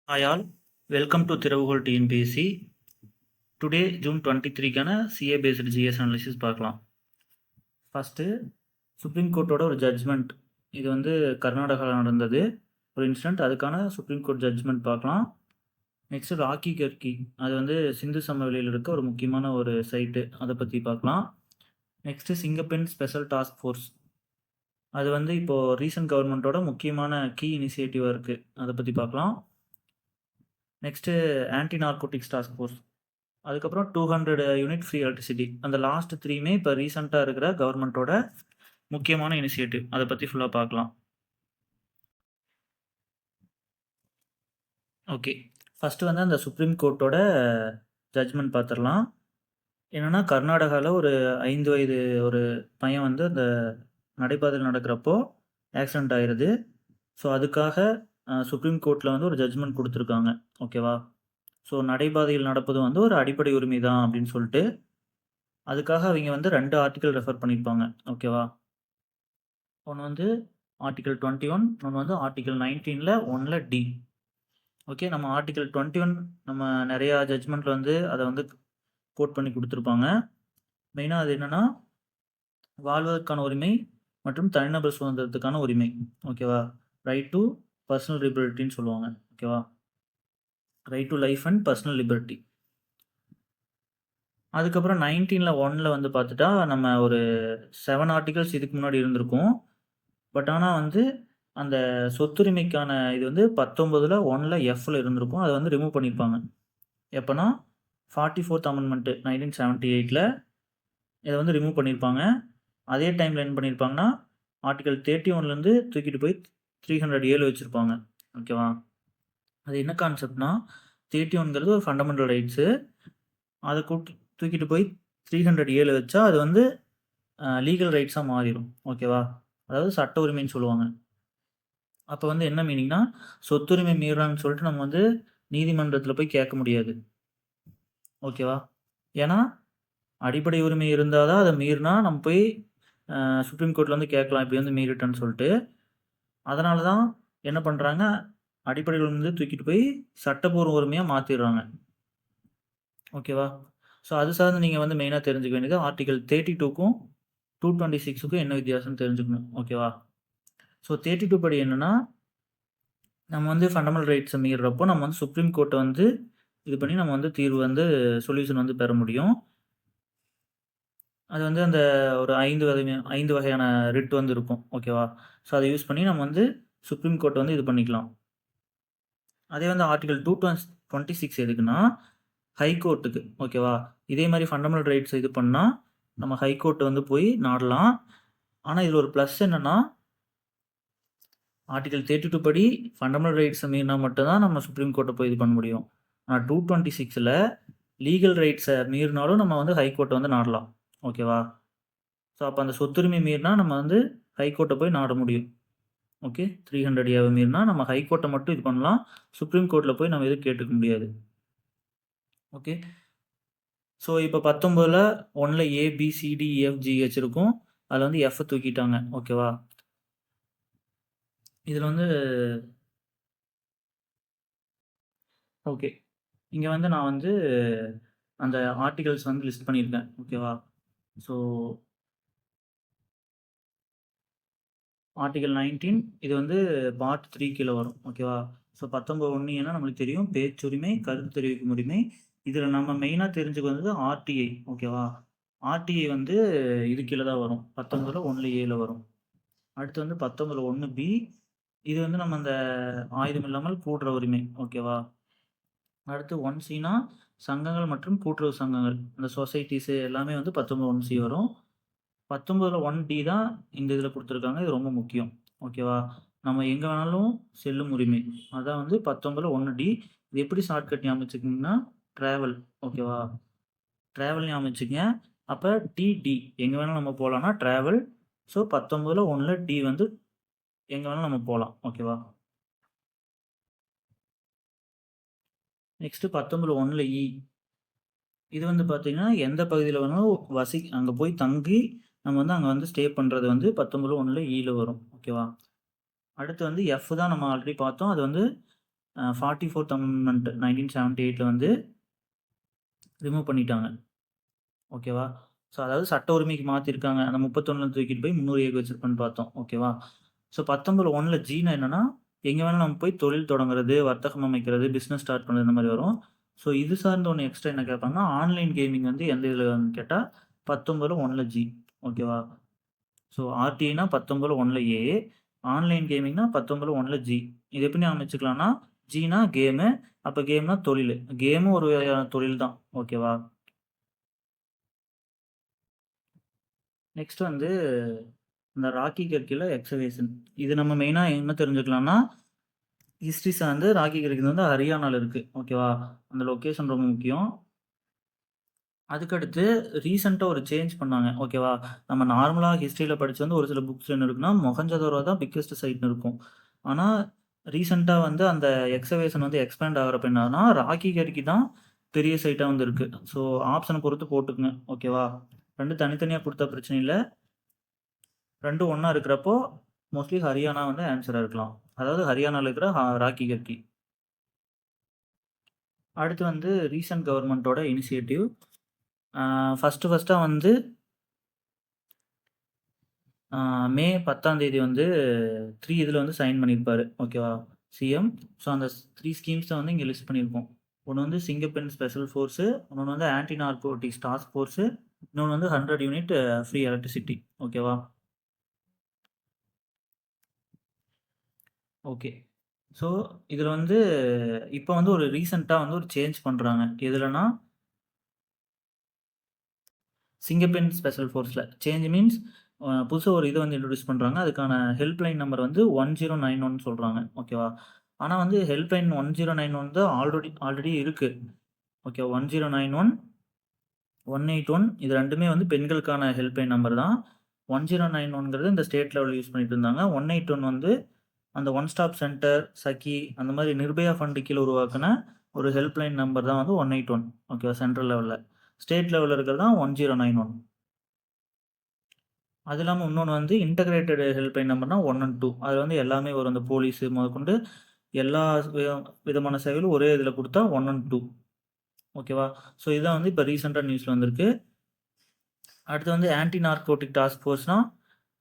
Hi all, welcome to திறவுகோல் TNPSC. Today June 23க்கான CA based GS analysis பார்க்கலாம். First supreme கோர்ட்டோட ஒரு ஜட்ஜ்மெண்ட், இது வந்து கர்நாடகாவில் நடந்தது ஒரு இன்சிடென்ட், அதுக்கான சுப்ரீம் கோர்ட் ஜட்ஜ்மெண்ட் பார்க்கலாம். நெக்ஸ்ட்டு ராக்கி கர்கி, அது வந்து சிந்து சமவெளியில் இருக்க ஒரு முக்கியமான ஒரு சைட்டு, அதை பற்றி பார்க்கலாம். Next Singappen special task force, அது வந்து இப்போது ரீசன்ட் கவர்மெண்ட்டோட முக்கியமான கீ இனிஷியேட்டிவாக இருக்குது, அதை பற்றி பார்க்கலாம். Next anti narcotics task force, அதுக்கப்புறம் 200 யூனிட் ஃப்ரீ எலக்ட்ரிசிட்டி, அந்த லாஸ்ட் 3மே இப்போ ரீசெண்டாக இருக்கிற கவர்மெண்ட்டோட முக்கியமான இனிஷியேட்டிவ், அதை பற்றி ஃபுல்லாக பார்க்கலாம். ஓகே, ஃபஸ்ட்டு வந்து அந்த சுப்ரீம் கோர்ட்டோட ஜட்ஜ்மெண்ட் பார்த்துடலாம். என்னென்னா கர்நாடகாவில் ஒரு 5 வயது ஒரு பையன் வந்து அந்த நடைபாதையில் நடக்கிறப்போ ஆக்சிடெண்ட் ஆயிடுது. ஸோ அதுக்காக சுப்ரீம் கோர்ட்டில் வந்து ஒரு ஜட்ஜ்மெண்ட் கொடுத்துருக்காங்க, ஓகேவா. ஸோ நடைபாதையில் நடப்பது வந்து ஒரு அடிப்படை உரிமை தான் அப்படின்னு சொல்லிட்டு, அதுக்காக அவங்க வந்து 2 ஆர்டிக்கல் ரெஃபர் பண்ணியிருப்பாங்க, ஓகேவா. ஒன்று வந்து ஆர்டிக்கல் 21, ஒன்று வந்து ஆர்டிக்கல் 19ல் 1ல் டி. ஓகே, நம்ம ஆர்டிக்கல் 21 நம்ம நிறையா ஜட்ஜ்மெண்ட்டில் வந்து அதை வந்து கோட் பண்ணி கொடுத்துருப்பாங்க. மெயினாக அது என்னென்னா வாழ்வதற்கான உரிமை மற்றும் தனிநபர் சுதந்திரத்துக்கான உரிமை, ஓகேவா. ரைட் டு பர்சனல் லிபர்ட்டின்னு சொல்லுவாங்க, ஓகேவா. Right to life and personal liberty. அதுக்கப்புறம் 19ல் 1ல் வந்து பார்த்துட்டா நம்ம ஒரு 7 ஆர்டிகல்ஸ் இதுக்கு முன்னாடி இருந்திருக்கும். பட் ஆனால் வந்து அந்த சொத்துரிமைக்கான இது வந்து 19ல் 1ல் எஃப்ல இருந்திருக்கும், அதை வந்து ரிமூவ் பண்ணியிருப்பாங்க. எப்போனா 44th அமெண்ட்மெண்ட்டு 1978ல் இதை வந்து ரிமூவ் பண்ணியிருப்பாங்க. அதே டைமில் என்ன பண்ணியிருப்பாங்கன்னா ஆர்டிகல் 31லேருந்து தூக்கிட்டு போய் 307 வச்சுருப்பாங்க, ஓகேவா. அது என்ன கான்செப்ட்னா 31ங்கிறது ஒரு ஃபண்டமெண்டல் ரைட்ஸு, அதை தூக்கிட்டு போய் 307 வச்சா அது வந்து லீகல் ரைட்ஸாக மாறிடும், ஓகேவா. அதாவது சட்ட உரிமைன்னு சொல்லுவாங்க. அப்போ வந்து என்ன மீனிங்னா சொத்துரிமை மீறான்னு சொல்லிட்டு நம்ம வந்து நீதிமன்றத்தில் போய் கேட்க முடியாது, ஓகேவா. ஏன்னா அடிப்படை உரிமை இருந்தால் தான் அதை மீறினா நம்ம போய் சுப்ரீம் கோர்ட்டில் வந்து கேட்கலாம், இப்படி வந்து மீறிட்டேன்னு சொல்லிட்டு. அதனால தான் என்ன பண்ணுறாங்க, அடிப்படை உரிமை தூக்கிட்டு போய் சட்டப்பூர்வ உரிமையாக மாற்றிடுறாங்க, ஓகேவா. ஸோ அது சார்ந்து நீங்கள் வந்து மெயினாக தெரிஞ்சுக்க வேண்டியது ஆர்டிகல் 32க்கும் 226க்கும் என்ன வித்தியாசம்னு தெரிஞ்சுக்கணும், ஓகேவா. ஸோ 32 படி என்னென்னா நம்ம வந்து ஃபண்டமெண்டல் ரைட்ஸை மீறுறப்போ நம்ம வந்து சுப்ரீம் கோர்ட்டை வந்து இது பண்ணி நம்ம வந்து தீர்வு வந்து சொல்யூஷன் வந்து பெற முடியும். அது வந்து அந்த ஒரு 5 வகையான ரிட் வந்து இருக்கும், ஓகேவா. ஸோ அதை யூஸ் பண்ணி நம்ம வந்து சுப்ரீம் கோர்ட்டை வந்து இது பண்ணிக்கலாம். அதே வந்து ஆர்டிகல் 226 எதுக்குன்னா ஹைகோர்ட்டுக்கு, ஓகேவா. இதே மாதிரி ஃபண்டமெண்டல் ரைட்ஸ் இது பண்ணால் நம்ம ஹைகோர்ட்டை வந்து போய் நாடலாம். ஆனால் இதில் ஒரு ப்ளஸ் என்னென்னா ஆர்டிகல் 32 படி ஃபண்டமெண்டல் ரைட்ஸை மீறினா மட்டும்தான் நம்ம சுப்ரீம் கோர்ட்டை போய் இது பண்ண முடியும். ஆனால் 226ல் லீகல் ரைட்ஸை மீறினாலும் நம்ம வந்து ஹைகோர்ட்டை வந்து நாடலாம், ஓகேவா. ஸோ அப்போ அந்த சொத்துரிமை மீறினா நம்ம வந்து ஹைகோர்ட்டை போய் நாட முடியும், ஓகே. 300 மீறினா நம்ம ஹைகோர்ட்டை மட்டும் இது பண்ணலாம், சுப்ரீம் கோர்ட்டில் போய் நம்ம எதுவும் கேட்டுக்க முடியாது, ஓகே. ஸோ இப்போ 19ல் 1ல் ABCDEFGH இருக்கும், அதில் வந்து எஃப் தூக்கிட்டாங்க, ஓகேவா. இதில் வந்து ஓகே, இங்கே வந்து நான் வந்து அந்த ஆர்டிகல்ஸ் வந்து லிஸ்ட் பண்ணியிருக்கேன், ஓகேவா. ஸோ ஆர்டிகல் 19 இது வந்து பார்ட் 3 கீழே வரும், ஓகேவா. ஸோ 19(1) ஏன்னா நம்மளுக்கு தெரியும் பேச்சுரிமை, கருத்து தெரிவிக்கும் உரிமை. இதில் நம்ம மெயினாக தெரிஞ்சுக்க வந்தது ஆர்டிஐ, ஓகேவா. ஆர்டிஐ வந்து இது கீழே தான் வரும், 19ல் 1ல் ஏல வரும். அடுத்து வந்து 19ல் 1B, இது வந்து நம்ம அந்த ஆயுதம் இல்லாமல் கூடுற உரிமை, ஓகேவா. அடுத்து 1Cனா சங்கங்கள் மற்றும் கூட்டுறவு சங்கங்கள், இந்த சொசைட்டிஸு எல்லாமே வந்து 19ல் 1C வரும். 19ல் 1D தான் இந்த இதில் கொடுத்துருக்காங்க, இது ரொம்ப முக்கியம், ஓகேவா. நம்ம எங்கே வேணாலும் செல்லும் உரிமை, அதான் வந்து 19ல் 1D. இது எப்படி ஷார்ட்கட் ஞாபகம் வச்சுக்கிங்கன்னா ட்ராவல், ஓகேவா. ட்ராவல் ஞாபகம் வச்சுக்கங்க. அப்போ டிடி எங்கே வேணாலும் நம்ம போகலான்னா ட்ராவல். ஸோ 19ல் 1ல் டி வந்து எங்கே வேணாலும் நம்ம போகலாம், ஓகேவா. நெக்ஸ்ட்டு 19ல் 1ல் இ, இது வந்து பார்த்தீங்கன்னா எந்த பகுதியில் வேணாலும் அங்கே போய் தங்கி நம்ம வந்து அங்கே வந்து ஸ்டே பண்ணுறது வந்து 19ல் 1ல் ஈல வரும், ஓகேவா. அடுத்து வந்து எஃப் தான் நம்ம ஆல்ரெடி பார்த்தோம், அது வந்து 44th அமெண்ட்மெண்ட் 1978 வந்து ரிமூவ் பண்ணிட்டாங்க. ஓகேவா? ஸோ அதாவது சட்ட உரிமைக்கு மாத்திருக்காங்க. அந்த 31 தூக்கிட்டு போய் 300 ஏக்கு வச்சிருப்பேன்னு பார்த்தோம். ஓகேவா? ஸோ 19(1)ல ஜீனா என்னன்னா, எங்க வேணாலும் நம்ம போய் தொழில் தொடங்குறது, வர்த்தகம் அமைக்கிறது, பிசினஸ் ஸ்டார்ட் பண்றது இந்த மாரி வரும். ஸோ இது சார்ந்த ஒண்ணு எக்ஸ்ட்ரா என்ன கேட்பாங்கன்னா, ஆன்லைன் கேமிங் வந்து எந்த இதுல வரும்னு கேட்டா 19(1)ல ஜி. ஓகேவா? ஸோ ஆர்டிஐனா 19(1)ல ஏ, ஆன்லைன் கேமிங்னா 19(1)ல ஜி. இது எப்படி ஞாபகம் வச்சுக்கலாம்னா, ஜினா கேமு, அப்ப கேம்னா தொழிலு. கேமும் ஒரு வகையான தொழில் தான். ஓகேவா? நெக்ஸ்ட் வந்து இந்த ராக்கி கற்கில எக்ஸவேஷன். இது நம்ம மெயினா என்ன தெரிஞ்சுக்கலாம்னா, ஹிஸ்ட்ரி சார்ந்து ராக்கி கற்கி வந்து ஹரியானால இருக்கு. ஓகேவா? அந்த லொகேஷன் ரொம்ப முக்கியம். அதுக்கடுத்து ரீசென்ட்டா ஒரு சேஞ்ச் பண்ணாங்க. ஓகேவா? நம்ம நார்மலா ஹிஸ்ட்ரில படிச்சு வந்து ஒரு சில புக்ஸ்ல என்ன இருக்குன்னா, மொஹஞ்சதாரோ தான் பிக்கெஸ்ட் சைட்ன்னு இருக்கும். ஆனா, ரீசென்ட்டா வந்து அந்த எக்ஸவேஷன் வந்து எக்ஸ்பேண்ட் ஆகுறப்ப என்னன்னா, ராக்கி கற்கி தான் பெரிய சைட்டா வந்து இருக்கு. ஸோ ஆப்ஷன பொறுத்து போட்டுக்கங்க. ஓகேவா? 2 தனித்தனியா குடுத்தா பிரச்சனை இல்ல. 2ம் ஒண்ணா இருக்கிறப்போ, மோஸ்ட்லி ஹரியானா வந்து ஆன்ஸரா இருக்கலாம். அதாவது ஹரியானால இருக்கிற ராக்கி கர்கி. அடுத்து வந்து ரீசென்ட் கவர்ன்மென்ட்டோட இனிஷியேட்டிவ். ஃபர்ஸ்ட்டா வந்து மே 10ஆம் தேதி வந்து 3 இதுல வந்து சைன் பண்ணியிருப்பாரு. ஓகேவா? சிஎம். ஸோ அந்த 3 ஸ்கீம்ஸ வந்து இங்க லிஸ்ட் பண்ணியிருக்கோம். ஒண்ணு வந்து சிங்கப்பென் ஸ்பெஷல் ஃபோர்ஸு, இன்னொன்னு வந்து ஆன்டி நார்கோட்டிக்ஸ் டாஸ்க் ஃபோர்ஸு, இன்னொன்னு வந்து 100 யூனிட் ஃப்ரீ எலக்ட்ரிசிட்டி. ஓகேவா? ஓகே. ஸோ, இதுல வந்து இப்ப வந்து ஒரு ரீசென்ட்டா வந்து ஒரு சேஞ்ச் பண்றாங்க. எதுலன்னா, சிங்கப்பென் ஸ்பெஷல் ஃபோர்ஸ்ல. சேஞ்ச் மீன்ஸ் புதுசா ஒரு இது வந்து இன்ட்ரோடியூஸ் பண்றாங்க. அதுக்கான ஹெல்ப்லைன் நம்பர் வந்து 1091 சொல்றாங்க. ஓகேவா? ஆனா வந்து ஹெல்ப்லைன் 1091 தான் ஆல்ரெடி இருக்கு. ஓகே. 1091, 181 இது 2மே வந்து பெண்களுக்கான ஹெல்ப்லைன் நம்பர் தான். 1091ங்கிறது இந்த ஸ்டேட் லெவல்ல யூஸ் பண்ணிட்டு இருந்தாங்க. 181 வந்து அந்த ஒன் ஸ்டாப் சென்டர், சఖி அந்த மாரி நிர்பயா ஃபண்ட் கீழ உருவாக்குன ஒரு ஹெல்ப்லைன் நம்பர் தான் வந்து 181. ஓகேவா? சென்ட்ரல் லெவல்ல. ஸ்டேட் லெவல்ல இருக்கிறது தான் 1091. அது இல்லாம இன்னொன்னு வந்து இன்டகிரேட்டட் ஹெல்ப்லைன் நம்பர்னா 1 அண்ட் 2. அதுல வந்து எல்லாமே வரும். இந்த போலீஸ் முதற்கொண்டு எல்லா விதமான சேவைகளும் ஒரே இதுல குடுத்தா 1 அண்ட் 2. ஓகேவா? ஸோ இதுதான் வந்து இப்ப ரீசென்ட்டா நியூஸ்ல வந்திருக்கு. அடுத்து வந்து ஆன்டி நார்கோட்டிக் டாஸ்க் ஃபோர்ஸ்னா,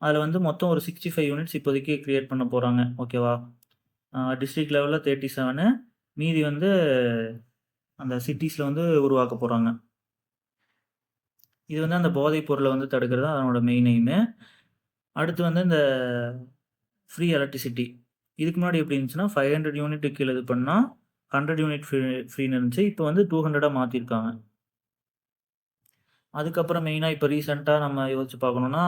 அதுல வந்து மொத்தம் ஒரு 65 யூனிட்ஸ் இப்போதைக்கு கிரியேட் பண்ண போறாங்க. ஓகேவா? டிஸ்ட்ரிக்ட் லெவல்ல 37 மீதி வந்து அந்த சிட்டீஸ்ல வந்து உருவாக்க போறாங்க. இது வந்து அந்த போதைப் பொருள வந்து தடுக்கிறது தான் அதனோட மெயின் எய்மு. அடுத்து வந்து இந்த ஃப்ரீ எலக்ட்ரிசிட்டி. இதுக்கு முன்னாடி எப்படி இருந்துச்சுன்னா, 500 யூனிட்டுக்கு கீழ இது பண்ணா 100 யூனிட் ஃப்ரீன்னு இருந்துச்சு. இப்போ வந்து 200ஆ மாத்திருக்காங்க. அதுக்கப்புறம் மெயினா இப்ப ரீசென்ட்டா நம்ம யோசிச்சு பார்க்கணும்னா,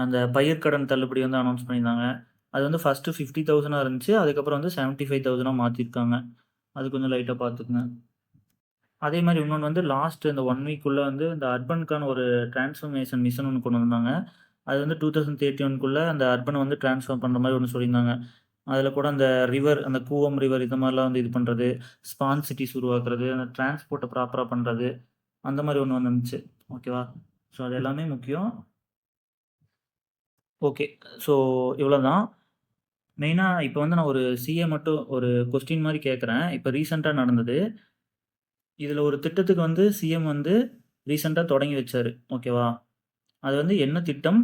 அந்த பயிர்க்கடன் தள்ளுபடி வந்து அனௌன்ஸ் பண்ணியிருந்தாங்க. அது வந்து ஃபர்ஸ்ட்டு 50,000ஆ இருந்துச்சு. அதுக்கப்புறம் வந்து 75,000ஆ மாத்திருக்காங்க. அது கொஞ்சம் லைட்டா பார்த்துக்கங்க. அதே மாரி இன்னொன்னு வந்து லாஸ்ட் இந்த 1 வீக்குள்ள வந்து இந்த அர்பனுக்கான ஒரு டிரான்ஸ்ஃபர்மேஷன் மிஷன் ஒண்ணு கொண்டு வந்தாங்க. அது வந்து 2031க்குள்ள அந்த அர்பன வந்து டிரான்ஸ்ஃபார்ம் பண்ற மாரி ஒண்ணு சொல்லியிருந்தாங்க. அதுல கூட அந்த ரிவர், அந்த கூவம் ரிவர் இந்த மாரிலாம் வந்து இது பண்றது, ஸ்பான் சிட்டீஸ் உருவாக்குறது, அந்த டிரான்ஸ்போர்ட்ட ப்ராப்பரா பண்றது, அந்த மாரி ஒண்ணு வந்துருந்துச்சு. ஓகேவா? ஸோ அது எல்லாமே முக்கியம். ஓகே. ஸோ இவ்வளோதான். மெயினா இப்ப வந்து நான் ஒரு சிஏ மட்டும் ஒரு கொஸ்டின் மாரி கேட்கிறேன். இப்ப ரீசென்ட்டா நடந்தது. இதுல ஒரு திட்டத்துக்கு வந்து சிஎம் வந்து ரீசென்ட்டா தொடங்கி வச்சாரு. ஓகேவா? அது வந்து என்ன திட்டம்?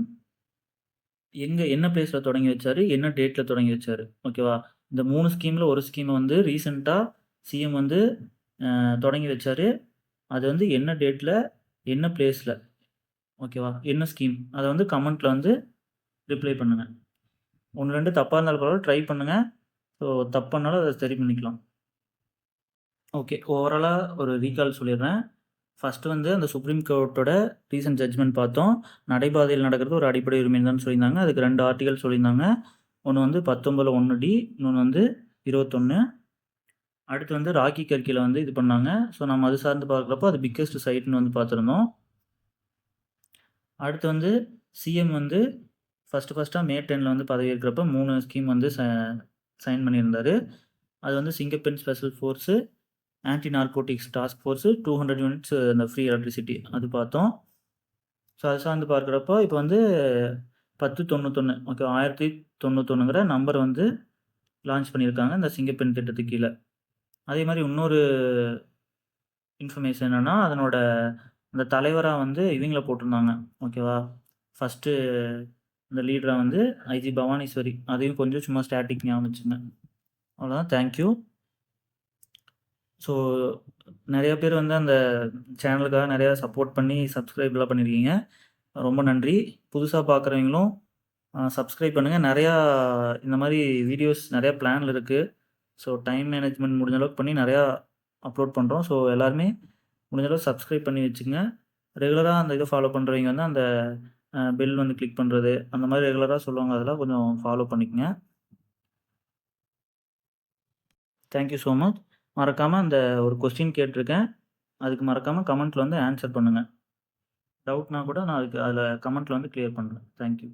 என்ன பிளேஸ்ல தொடங்கி வச்சாரு? என்ன டேட்ல தொடங்கி வச்சாரு? ஓகேவா? இந்த 3 ஸ்கீம்ல ஒரு ஸ்கீம் வந்து ரீசென்ட்டா சிஎம் வந்து தொடங்கி வச்சாரு. அது வந்து என்ன டேட்ல, என்ன பிளேஸ்ல? ஓகேவா? என்ன ஸ்கீம்? அத வந்து கமெண்ட்ல வந்து ரிப்ளை பண்ணுங்க. 1, 2 தப்பா இருந்தாலும் பரவால்ல ட்ரை பண்ணுங்க. ஸோ தப்பு பண்ணாலும் அத சரி பண்ணிக்கலாம். ஓகே. ஓவராலா ஒரு ரீகால் சொல்லிடுறேன். ஃபர்ஸ்ட் வந்து அந்த சுப்ரீம் கோர்ட்டோட ரீசென்ட் ஜட்ஜ்மென்ட் பார்த்தோம். நடைபாதையில் நடக்கிறது ஒரு அடிப்படை உரிமைன்னு தான் சொல்லியிருந்தாங்க. அதுக்கு 2 ஆர்டிகல் சொல்லியிருந்தாங்க. ஒண்ணு வந்து 19ல 1டி, இன்னொன்னு வந்து 21. அடுத்து வந்து ராக்கி கற்கில வந்து இது பண்ணாங்க. ஸோ நம்ம அது சார்ந்து பார்க்குறப்போ அது பிக்கெஸ்ட் சைட்ன்னு வந்து பார்த்துருந்தோம். அடுத்து வந்து சிஎம் வந்து ஃபர்ஸ்ட்டா மே 10ல வந்து பதவியேற்கிறப்ப 3 ஸ்கீம் வந்து சைன் பண்ணியிருந்தாரு. அது வந்து Singappenn special force, anti narcotics task force, 200 units அந்த ஃப்ரீ எலக்ட்ரிசிட்டி அது பார்த்தோம். ஸோ அது சார்ந்து பார்க்குறப்போ இப்போ வந்து 1091 ஓகே 1091ங்கிற நம்பர் வந்து லான்ச் பண்ணியிருக்காங்க இந்த சிங்கப்பெண் திட்டத்துக்கு கீழ. அதே மாரி இன்னொரு இன்ஃபர்மேஷன் என்னன்னா, அதனோட அந்த தலைவரா வந்து இவிங்கள போட்டிருந்தாங்க. ஓகேவா? ஃபர்ஸ்ட்டு இந்த லீடரா வந்து ஐஜி பவானீஸ்வரி. அதையும் கொஞ்சம் சும்மா ஸ்டாட்டிக் ஞாபகம் வச்சுக்கங்க. அவ்வளோதான். Thank you. ஸோ நெறைய பேர் வந்து அந்த சேனலுக்காக நெறையா சப்போர்ட் பண்ணி சப்ஸ்கிரைப்லாம் பண்ணியிருக்கீங்க. ரொம்ப நன்றி. புதுசா பார்க்குறவங்களும் சப்ஸ்கிரைப் பண்ணுங்க. நெறையா இந்த மாரி வீடியோஸ் நெறையா பிளான்ல இருக்கு. ஸோ டைம் மேனேஜ்மென்ட் முடிஞ்ச அளவுக்கு பண்ணி நெறையா அப்லோட் பண்றோம். ஸோ எல்லாருமே முடிஞ்ச அளவு சப்ஸ்கிரைப் பண்ணி வச்சுக்கங்க. ரெகுலரா அந்த இத ஃபாலோ பண்றவங்க வந்து அந்த பெல் வந்து கிளிக் பண்றது, அந்த மாரி ரெகுலரா சொல்லுவாங்க. அதெல்லாம் கொஞ்சம் ஃபாலோ பண்ணிக்கங்க. Thank you so much. மறக்காம அந்த ஒரு கொஸ்டின் கேட்டிருக்கேன். அதுக்கு மறக்காம கமெண்ட்ல வந்து ஆன்ஸர் பண்ணுங்க. டவுட்னா கூட நான் அதுக்கு அதில கமெண்ட்ல வந்து கிளியர் பண்றேன். Thank you.